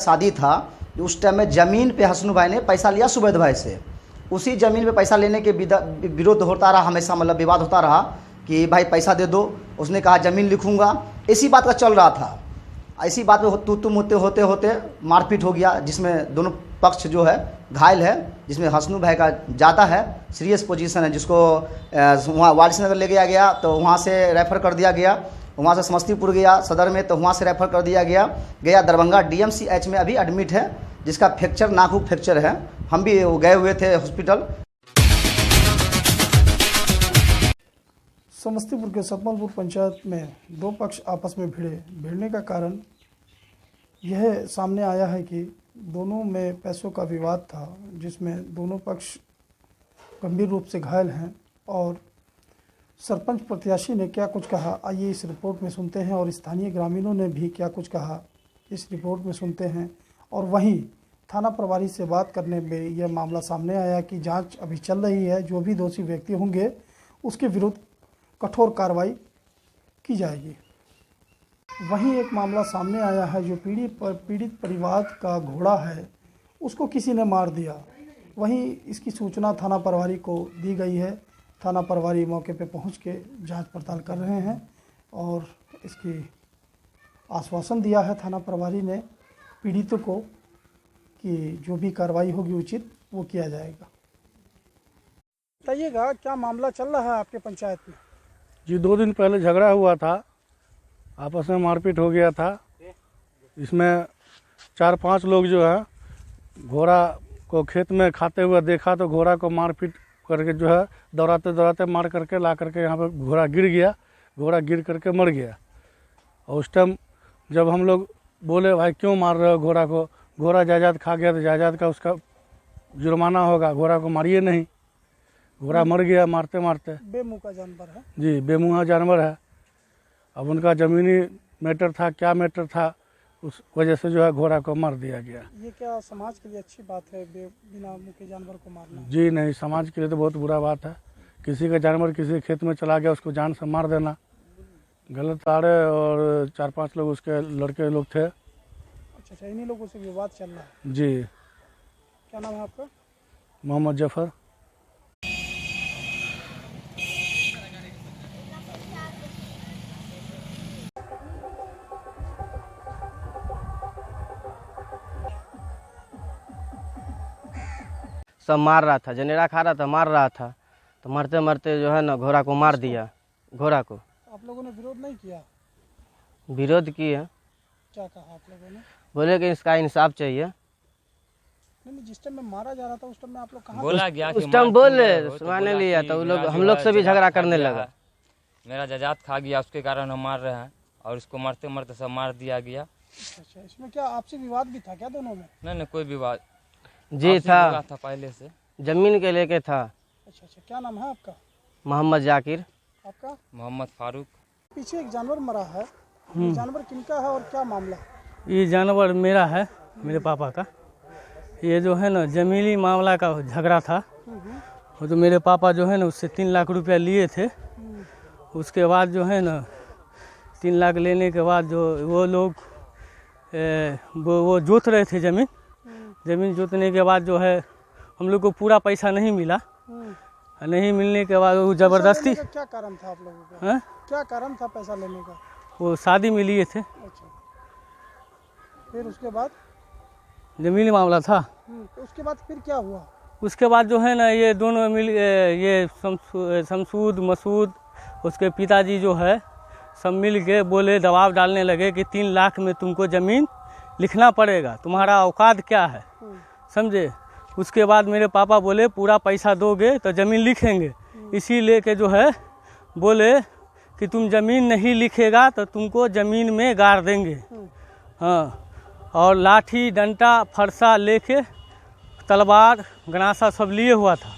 शादी था, उस टाइम में ज़मीन पे हसनू भाई ने पैसा लिया सुबैद भाई से। उसी ज़मीन पे पैसा लेने के विरोध होता रहा हमेशा, मतलब विवाद होता रहा कि भाई पैसा दे दो। उसने कहा ज़मीन लिखूंगा, इसी बात का चल रहा था। ऐसी बात में तू तुम होते होते मारपीट हो गया, जिसमें दोनों पक्ष जो है घायल है, जिसमें हसनू भाई का ज़्यादा है सीरियस पोजीशन है, जिसको वहाँ वारिसनगर ले गया गया तो वहाँ से रेफ़र कर दिया गया। वहाँ से समस्तीपुर गया सदर में तो वहाँ से रेफ़र कर दिया गया दरभंगा DMCH में अभी एडमिट है, जिसका फ्रैक्चर नाखून फ्रैक्चर है। हम भी गए हुए थे हॉस्पिटल। समस्तीपुर के सतमलपुर पंचायत में दो पक्ष आपस में भिड़ने का कारण यह सामने आया है कि दोनों में पैसों का विवाद था, जिसमें दोनों पक्ष गंभीर रूप से घायल हैं। और सरपंच प्रत्याशी ने क्या कुछ कहा, आइए इस रिपोर्ट में सुनते हैं। और स्थानीय ग्रामीणों ने भी क्या कुछ कहा, इस रिपोर्ट में सुनते हैं। और वहीं थाना प्रभारी से बात करने में यह मामला सामने आया कि जांच अभी चल रही है, जो भी दोषी व्यक्ति होंगे उसके विरुद्ध कठोर कार्रवाई की जाएगी। वहीं एक मामला सामने आया है, जो पीड़ित परिवार का घोड़ा है उसको किसी ने मार दिया। वहीं इसकी सूचना थाना प्रभारी को दी गई है। थाना प्रभारी मौके पे पहुंच के जांच पड़ताल कर रहे हैं और इसकी आश्वासन दिया है थाना प्रभारी ने पीड़ितों को कि जो भी कार्रवाई होगी उचित वो किया जाएगा। बताइएगा क्या मामला चल रहा है आपके पंचायत में? जी 2 दिन पहले झगड़ा हुआ था, आपस में मारपीट हो गया था। इसमें 4-5 लोग जो है घोड़ा को खेत में खाते हुए देखा तो घोड़ा को मारपीट करके जो है दौड़ाते मार करके ला करके यहाँ पे घोड़ा गिर गया। घोड़ा गिर करके मर गया। और उस टाइम जब हम लोग बोले भाई क्यों मार रहे हो घोड़ा को, घोड़ा जायदाद खा गया तो जायदाद का उसका जुर्माना होगा, घोड़ा को मारिए नहीं। घोड़ा मर गया मारते मारते। बेमुँह का जानवर है जी, बेमुँहा जानवर है। अब उनका ज़मीनी मैटर था, क्या मैटर था, उस वजह से जो है घोड़ा को मार दिया गया। ये क्या समाज के लिए अच्छी बात है बिना मुँह के जानवर को मारना? जी नहीं, समाज के लिए तो बहुत बुरा बात है। किसी का जानवर किसी खेत में चला गया उसको जान से मार देना गलत आ रहे। और 4-5 लोग उसके लड़के लोग थे। अच्छा, इन्हीं लोगों से विवाद चल रहा है? जी। क्या नाम है आपका? मोहम्मद जफर। सब मार रहा था, जनेरा खा रहा था, मार रहा था तो मरते मरते जो है ना घोड़ा को मार दिया। घोड़ा को आप लोगों ने विरोध नहीं किया? विरोध किए। क्या कहा आप लोगों ने? बोले कि इसका इंसाफ चाहिए। नहीं, जिस टाइम में मारा जा रहा था उस टाइम में आप लोग कहाँ बोला गया उस टाइम बोले सुनाने लिया तो हम लोग से भी झगड़ा करने लगा। मेरा जायदाद खा गया, उसके कारण हम मार रहे हैं और इसको मरते मरते सब मार दिया गया। अच्छा, इसमें क्या आपसी विवाद भी था क्या दोनों में? नहीं, कोई विवाद जी था पहले से, जमीन के लेके था। अच्छा, क्या नाम है आपका? मोहम्मद जाकिर। आपका? मोहम्मद फारूक। पीछे एक जानवर मरा है, ये जानवर किनका है और क्या मामला? ये जानवर मेरा है, मेरे पापा का। ये जो है ना जमीनी मामला का झगड़ा था। वो तो मेरे पापा जो है ना उससे 3 लाख रुपया लिए थे। उसके बाद जो है ना 3 लाख लेने के बाद जो वो लोग वो जोत रहे थे ज़मीन जोतने के बाद जो है हम लोग को पूरा पैसा नहीं मिला। नहीं मिलने के बाद वो ज़बरदस्ती। क्या कारण था आप लोगों का? हाँ? क्या कारण था पैसा लेने का? वो शादी में लिए थे। अच्छा, फिर उसके बाद जमीनी मामला था। उसके बाद फिर क्या हुआ? उसके बाद जो है ना ये दोनों मिल ये शमसूद मसूद उसके पिताजी जो है सब मिल के बोले, दबाव डालने लगे कि 3 लाख में तुमको ज़मीन लिखना पड़ेगा, तुम्हारा औकात क्या है, समझे। उसके बाद मेरे पापा बोले पूरा पैसा दोगे तो ज़मीन लिखेंगे। इसी लेके जो है बोले कि तुम ज़मीन नहीं लिखेगा तो तुमको ज़मीन में गाड़ देंगे। हाँ, और लाठी डंडा फरसा लेके तलवार गनासा सब लिए हुआ था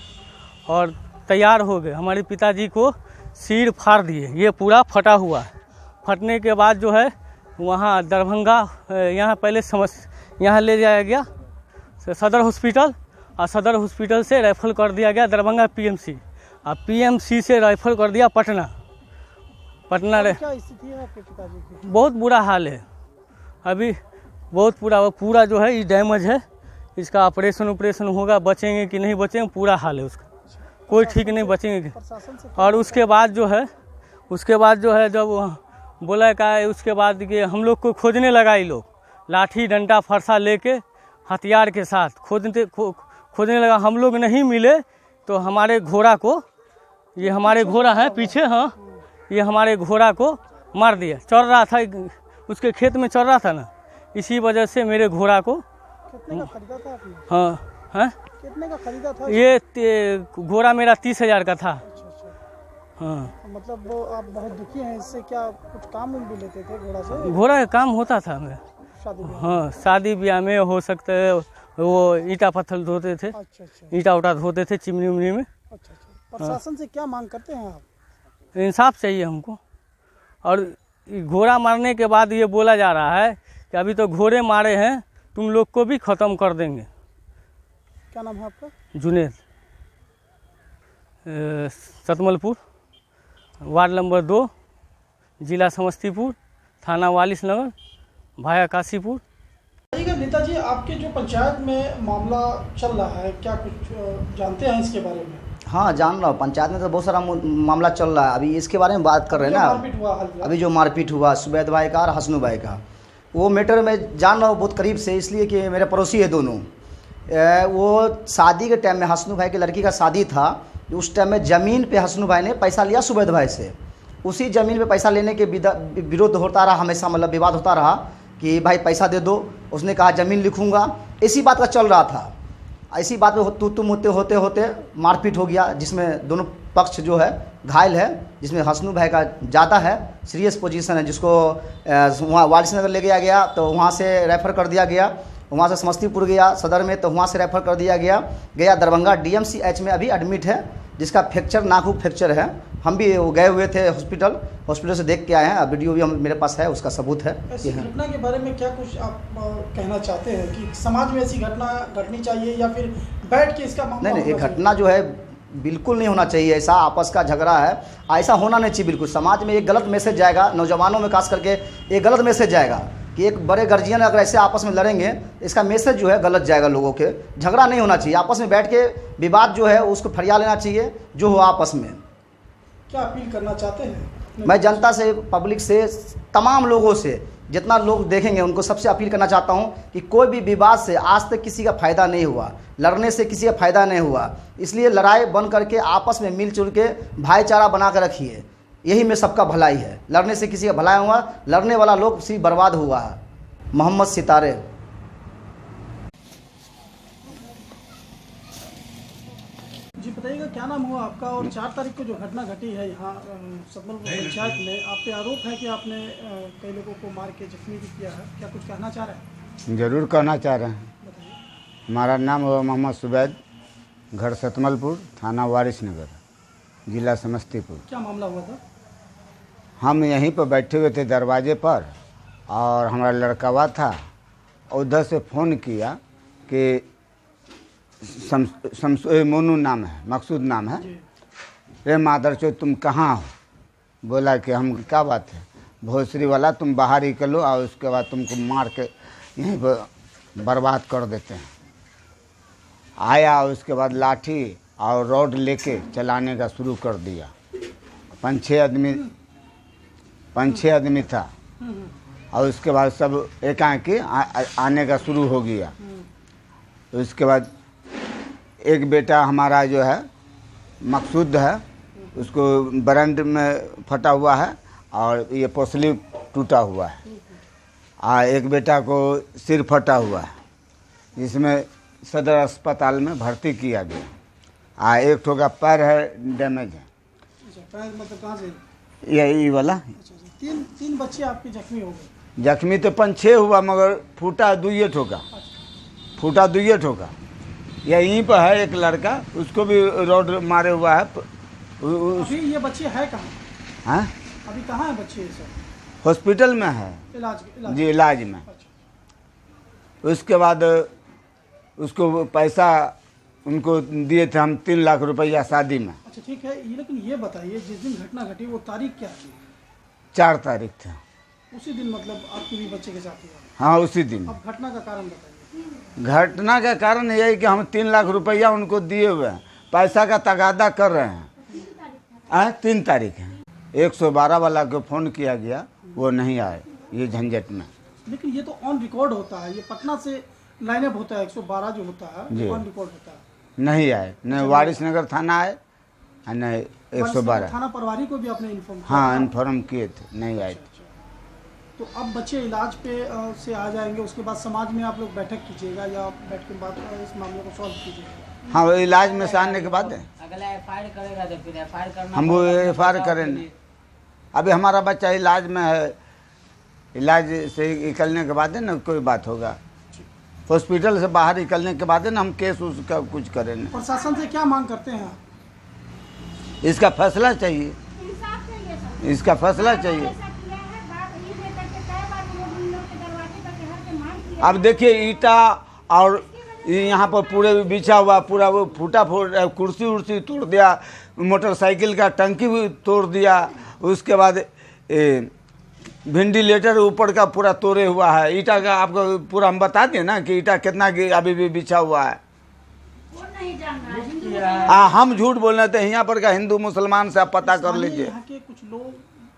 और तैयार हो गए। हमारे पिताजी को सिर फाड़ दिए, ये पूरा फटा हुआ है। फटने के बाद जो है वहाँ दरभंगा यहाँ पहले यहाँ ले जाया गया सदर हॉस्पिटल और सदर हॉस्पिटल से रेफर कर दिया गया दरभंगा PMC और PMC से रेफर कर दिया पटना। क्या स्थिति है आपके पिताजी की? बहुत बुरा हाल है। अभी बहुत पूरा जो है ये डैमेज है। इसका ऑपरेशन होगा, बचेंगे कि नहीं बचेंगे, पूरा हाल है उसका, कोई ठीक नहीं बचेंगे। और उसके बाद जो है जब बोला का उसके बाद कि हम लोग को खोजने लगा, ये लोग लाठी डंडा फरसा लेके हथियार के साथ खोजने लगा। हम लोग नहीं मिले तो हमारे घोड़ा को, ये हमारे घोड़ा है पीछे, हाँ, ये हमारे घोड़ा को मार दिया। चल रहा था, उसके खेत में चल रहा था ना, इसी वजह से मेरे घोड़ा को। कितने का खरीदा था आपने? हाँ हाँ, कितने का खरीदा था? ये घोड़ा मेरा 30,000 का था। हाँ, मतलब वो आप बहुत दुखी हैं इससे? क्या कुछ काम भी लेते थे घोड़ा से? घोड़ा का काम होता था मेरा शादी ब्याह? हाँ, शादी ब्याह में हो सकता है, वो ईटा पत्थर धोते थे, अच्छा अच्छा ईटा उटा धोते थे चिमनी उमनी में। अच्छा अच्छा। प्रशासन से क्या मांग करते हैं आप? इंसाफ चाहिए हमको। और घोड़ा मारने के बाद ये बोला जा रहा है कि अभी तो घोड़े मारे हैं, तुम लोग को भी ख़त्म कर देंगे। क्या नाम है आपका? जुनेद, सतमलपुर, वार्ड नंबर 2, जिला समस्तीपुर, थाना वालिस नगर, भाया काशीपुर। नेताजी, आपके जो पंचायत में मामला चल रहा है, क्या कुछ जानते हैं इसके बारे में? हाँ, जान रहा हूँ। पंचायत में तो बहुत सारा मामला चल रहा है। अभी इसके बारे में बात कर रहे हैं मारपीट हुआ हाल ना। फिलहाल। अभी जो मारपीट हुआ सुबैद भाई का और हसनू भाई का, वो मैटर में जान रहा हूँ बहुत करीब से, इसलिए कि मेरे पड़ोसी है दोनों। वो शादी के टाइम में हसनू भाई की लड़की का शादी था, उस टाइम में ज़मीन पे हसनू भाई ने पैसा लिया सुबैद भाई से। उसी ज़मीन पे पैसा लेने के विरोध होता रहा हमेशा, मतलब विवाद होता रहा कि भाई पैसा दे दो। उसने कहा ज़मीन लिखूंगा, इसी बात का चल रहा था। इसी बात पे तुम होते होते मारपीट हो गया, जिसमें दोनों पक्ष जो है घायल है, जिसमें हसनू भाई का ज़्यादा है, सीरियस पोजीशन है, जिसको वहाँ वालिस नगर ले गया तो वहाँ से रेफ़र कर दिया गया। वहाँ से समस्तीपुर गया सदर में, तो वहाँ से रेफ़र कर दिया गया दरभंगा DMCH में अभी एडमिट है, जिसका फ्रैक्चर, नाखून फ्रैक्चर है। हम भी वो गए हुए थे हॉस्पिटल से देख के आए हैं। वीडियो भी मेरे पास है, उसका सबूत है। ऐसी घटना के बारे में क्या कुछ आप कहना चाहते हैं कि समाज में ऐसी घटना घटनी चाहिए या फिर बैठ के इसका मामला? नहीं, ये घटना जो है बिल्कुल नहीं होना चाहिए। ऐसा आपस का झगड़ा है, ऐसा होना नहीं चाहिए बिल्कुल। समाज में एक गलत मैसेज जाएगा, नौजवानों में खास करके एक गलत मैसेज जाएगा कि एक बड़े गार्जियन अगर ऐसे आपस में लड़ेंगे, इसका मैसेज जो है गलत जाएगा लोगों के। झगड़ा नहीं होना चाहिए, आपस में बैठ के विवाद जो है उसको फरिया लेना चाहिए जो हो आपस में। क्या अपील करना चाहते हैं? मैं जनता से, पब्लिक से, तमाम लोगों से, जितना लोग देखेंगे उनको सबसे अपील करना चाहता हूं कि कोई भी विवाद से आज तक किसी का फ़ायदा नहीं हुआ, लड़ने से किसी का फ़ायदा नहीं हुआ। इसलिए लड़ाई बंद करके आपस में मिलजुल के भाईचारा बना कर रखिए, यही में सबका भलाई है। लड़ने से किसी का भलाई हुआ, लड़ने वाला लोग सिर्फ बर्बाद हुआ है। मोहम्मद सितारे। जी बताइएगा, क्या नाम हुआ आपका? और 4 तारीख को जो घटना घटी है यहाँ सतमलपुर पंचायत में, आप पे आरोप है कि आपने कई लोगों को मार के जख्मी भी किया है, क्या कुछ कहना चाह रहे हैं? ज़रूर कहना चाह रहे हैं। बताइए। हमारा नाम हुआ मोहम्मद सुबैद, घर सतमलपुर, थाना वारिस नगर, जिला समस्तीपुर। क्या मामला हुआ था? हम यहीं पर बैठे हुए थे दरवाजे पर, और हमारा लड़कावा था, उधर से फ़ोन किया कि मोनू नाम है, मकसूद नाम है, रे मादरचोद तुम कहाँ हो? बोला कि हम, क्या बात है? भोसरी वाला तुम बाहर ही कर लो और उसके बाद तुमको मार के यहीं पर बर्बाद कर देते हैं। आया, उसके बाद लाठी और रॉड लेके चलाने का शुरू कर दिया। 5-6 आदमी था, और उसके बाद सब एकाएकी आने का शुरू हो गया। उसके बाद एक बेटा हमारा जो है मकसूद है, उसको बरंड में फटा हुआ है और ये पोसली टूटा हुआ है। एक बेटा को सिर फटा हुआ है, जिसमें सदर अस्पताल में भर्ती किया गया। एक ठो का पैर है, डैमेज है। अच्छा, पैर मतलब कहाँ से? यही वाला। अच्छा, तीन बच्चे आपके जख्मी हो गए? जख्मी तो 5-6 हुआ, मगर फूटा 2 ठोका, फूटा 2 ठोका। यहीं पर है एक लड़का, उसको भी रोड मारे हुआ है। अभी ये बच्चे है कहाँ? हाँ, अभी कहाँ है बच्चे? सब हॉस्पिटल में है, इलाज जी इलाज में। अच्छा। उसके बाद उसको पैसा उनको दिए थे हम 3 लाख रुपया शादी में। अच्छा ठीक है, लेकिन ये बताइए जिस दिन घटना घटी वो तारीख क्या थी? 4 तारीख था। उसी दिन मतलब आपके भी बच्चे के साथ हुआ? हाँ उसी दिन। अब घटना का कारण बताइए। घटना का कारण यही कि हम 3 लाख रुपया उनको दिए हुए हैं, पैसा का तगादा कर रहे हैं। 3 तारीख है। 112 वाला को फ़ोन किया गया, वो नहीं आए ये झंझट में। लेकिन ये तो ऑन रिकॉर्ड होता है, ये पटना से लाइनअप होता है, 112 जो होता है ऑन रिकॉर्ड होता है। नहीं आए, न वारिस नगर थाना आए और न 112 थाना प्रभारी को भी आपने इन्फॉर्म किया? हाँ इन्फॉर्म किए थे, नहीं आए थे। तो अब बच्चे इलाज पे से आ जाएंगे, उसके बाद समाज में आप लोग बैठक कीजिएगा या बैठ के बाद इस मामले को सॉल्व कीजिएगा? हाँ वो इलाज में से आने के बाद अगला एफआईआर करेगा तो फिर एफआईआर करना हम वो एफआईआर करेंगे। अभी हमारा बच्चा इलाज में है, इलाज से निकलने के बाद है ना कोई बात होगा। हॉस्पिटल से बाहर निकलने के बाद है ना हम केस उसका कुछ करेंगे। प्रशासन से क्या मांग करते हैं? इसका फैसला चाहिए, इसका फैसला चाहिए। अब देखिए ईटा और यहाँ पर पूरे बिछा हुआ पूरा वो फूटा कुर्सी उर्सी तोड़ दिया, मोटरसाइकिल का टंकी भी तोड़ दिया, उसके बाद वेंटिलेटर ऊपर का पूरा तोड़े हुआ है। ईटा का आपको पूरा हम बता दें ना कि ईटा कितना की अभी भी बिछा हुआ है। हम झूठ बोल रहे थे, यहाँ पर का हिंदू मुसलमान से आप पता कर लीजिए। यहाँ के कुछ लोग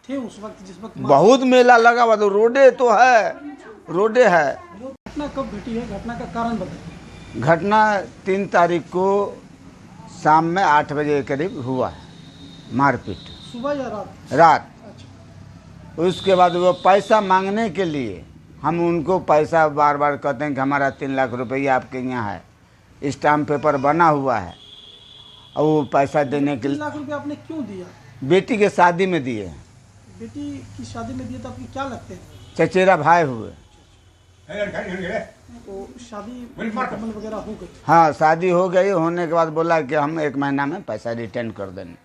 थे उस वक्त जिस वक्त बहुत मेला लगा हुआ, तो रोडे तो है, रोडे है। घटना कब घटी है, घटना का कारण बताइए। घटना 3 तारीख को शाम में 8 बजे के करीब हुआ है, मारपीट। सुबह या रात? रात। अच्छा। उसके बाद वो पैसा मांगने के लिए हम उनको पैसा बार बार कहते हैं कि हमारा 3 लाख रुपया आपके यहाँ है, स्टाम्प पेपर बना हुआ है, और वो पैसा देने के लिए 3 लाख रुपया आपने क्यों दिया? बेटी के शादी में दिए। बेटी की शादी में दिए तो आपके क्या लगते हैं? चचेरा भाई हुए। तो शादी मुकम्मल वगैरह हो गई? हाँ शादी हो गई, होने के बाद बोला कि हम 1 महीना में पैसा रिटर्न कर देंगे।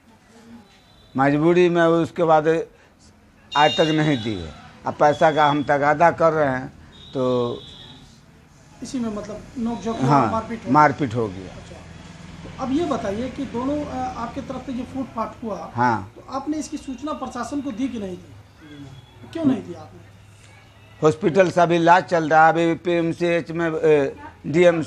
मजबूरी में उसके बाद आज तक नहीं दिए। अब पैसा का हम तगादा कर रहे हैं तो इसी में मतलब नोकझोंक हाँ मारपीट हो गया। अच्छा। तो अब ये बताइए कि दोनों आपके तरफ से जो फूट फाट हुआ, हाँ तो आपने इसकी सूचना प्रशासन को दी कि नहीं दी? क्यों नहीं दी आपने? हॉस्पिटल से अभी इलाज चल रहा है, अभी PMCH में DM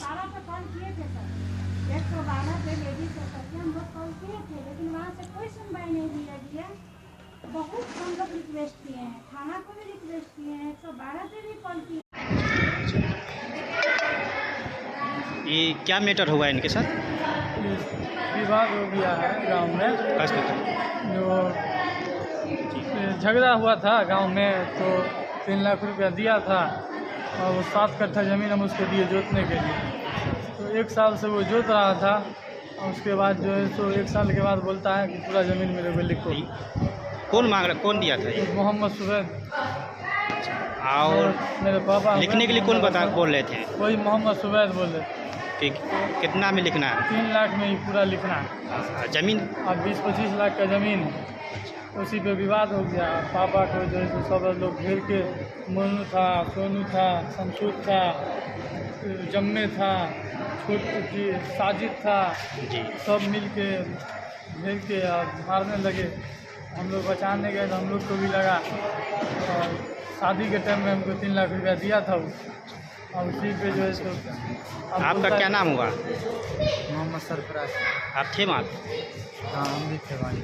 बहुत हम लोग रिक्वेस्ट किए हैं, थाना को भी रिक्वेस्ट किए हैं, 112 पे भी कॉल किए। ये क्या मैटर हुआ इनके साथ? विवाद हो गया है गांव में, जो झगड़ा हुआ था गांव में, तो 3 लाख रुपया दिया था और वो 7 कट्ठा ज़मीन हम उसको दिए जोतने के लिए। तो 1 साल से वो जोत रहा था, और उसके बाद जो है सो 1 साल के बाद बोलता है कि पूरा ज़मीन मेरे को लिखो। कौन मांग रहा, कौन दिया था ये? मोहम्मद सुबैद। और मेरे पापा लिखने के लिए कौन बोल रहे थे? वही मोहम्मद सुबैद बोल रहे। ठीक, कितना में लिखना है? 3 लाख में ही पूरा लिखना है। ज़मीन अब 20-25 लाख का ज़मीन, उसी पे विवाद हो गया। पापा को जो है सब लोग घेर के, मोनू था, सोनू था, शमशूद था, जम्मे था, छोटू जी, साजिद था जी, सब मिल के घेर के मारने लगे। हम लोग बचाने गए तो हम लोग को भी लगा, और शादी के टाइम में हमको 3 लाख रुपया दिया था वो, और उसी पे जो है तो आपका क्या नाम हुआ? मोहम्मद सरफराज। आप थे वहाँ? हाँ हम भी थे वहीं,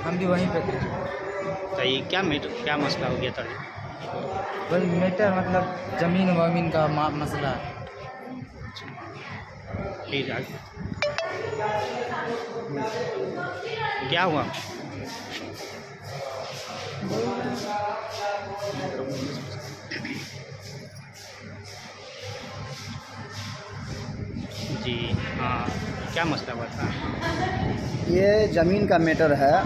हम भी वहीं पे थे। तो ये क्या मसला हो गया था? वही मैटर मतलब ज़मीन वमीन का मसला है। ठीक है, क्या हुआ? जी हाँ, क्या मसला हुआ था? ये ज़मीन का मैटर है।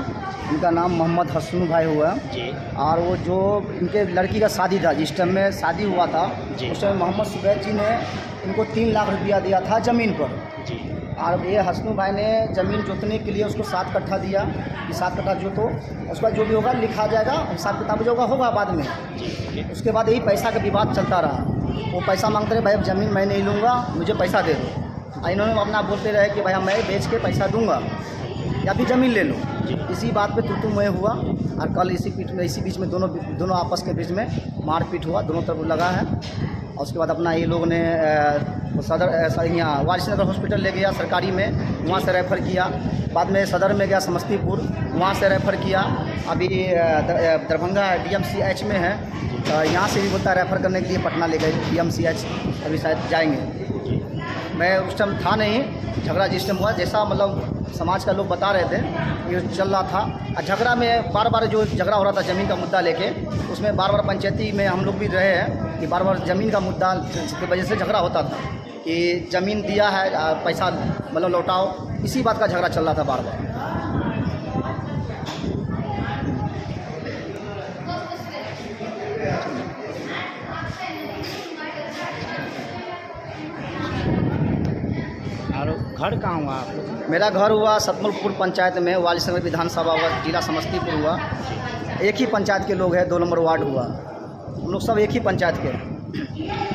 इनका नाम मोहम्मद हसनू भाई हुआ जी, और वो जो इनके लड़की का शादी था, जिस टाइम में शादी हुआ था जी, उस टाइम मोहम्मद सुबैद जी ने इनको 3 लाख रुपया दिया था ज़मीन पर जी। और ये हसनू भाई ने ज़मीन जोतने के लिए उसको 7 कट्ठा दिया कि 7 कट्ठा जोतो, उसके बाद जो भी होगा लिखा जाएगा, हिसाब किताब जो होगा बाद में। उसके बाद यही पैसा का विवाद चलता रहा। वो पैसा मांगते रहे, भाई अब ज़मीन मैं नहीं लूँगा, मुझे पैसा दे दो। इन्होंने अपना बोलते रहे कि भाई मैं बेच के पैसा दूंगा या फिर ज़मीन ले लो। इसी बात पे तू मैं हुआ। और कल इसी बीच में दोनों आपस के बीच में मारपीट हुआ, दोनों तरफ लगा है। और उसके बाद अपना ये लोग ने सदर यहाँ वारिसनगर हॉस्पिटल ले गया सरकारी में, वहाँ से रेफ़र किया। बाद में सदर में गया समस्तीपुर, वहाँ से रेफ़र किया। अभी दरभंगा DMCH में है, तो यहाँ से भी बोलता है रेफ़र करने के लिए पटना ले गए DMCH, अभी शायद जाएंगे। मैं उस टाइम था नहीं, झगड़ा जिस टाइम हुआ जैसा मतलब समाज का लोग बता रहे थे ये चल रहा था। और झगड़ा में बार बार जो झगड़ा हो रहा था ज़मीन का मुद्दा लेके, उसमें बार बार पंचायती में हम लोग भी रहे हैं कि बार बार ज़मीन का मुद्दा की वजह से झगड़ा होता था कि ज़मीन दिया है पैसा मतलब लौटाओ, इसी बात का झगड़ा चल रहा था बार बार। और घर कहाँ हुआ आप लोग? मेरा घर हुआ सतमलपुर पंचायत में, वारिसनगर विधानसभा हुआ, जिला समस्तीपुर हुआ। एक ही पंचायत के लोग हैं, 2 नंबर वार्ड हुआ, हम लोग सब एक ही पंचायत के हैं।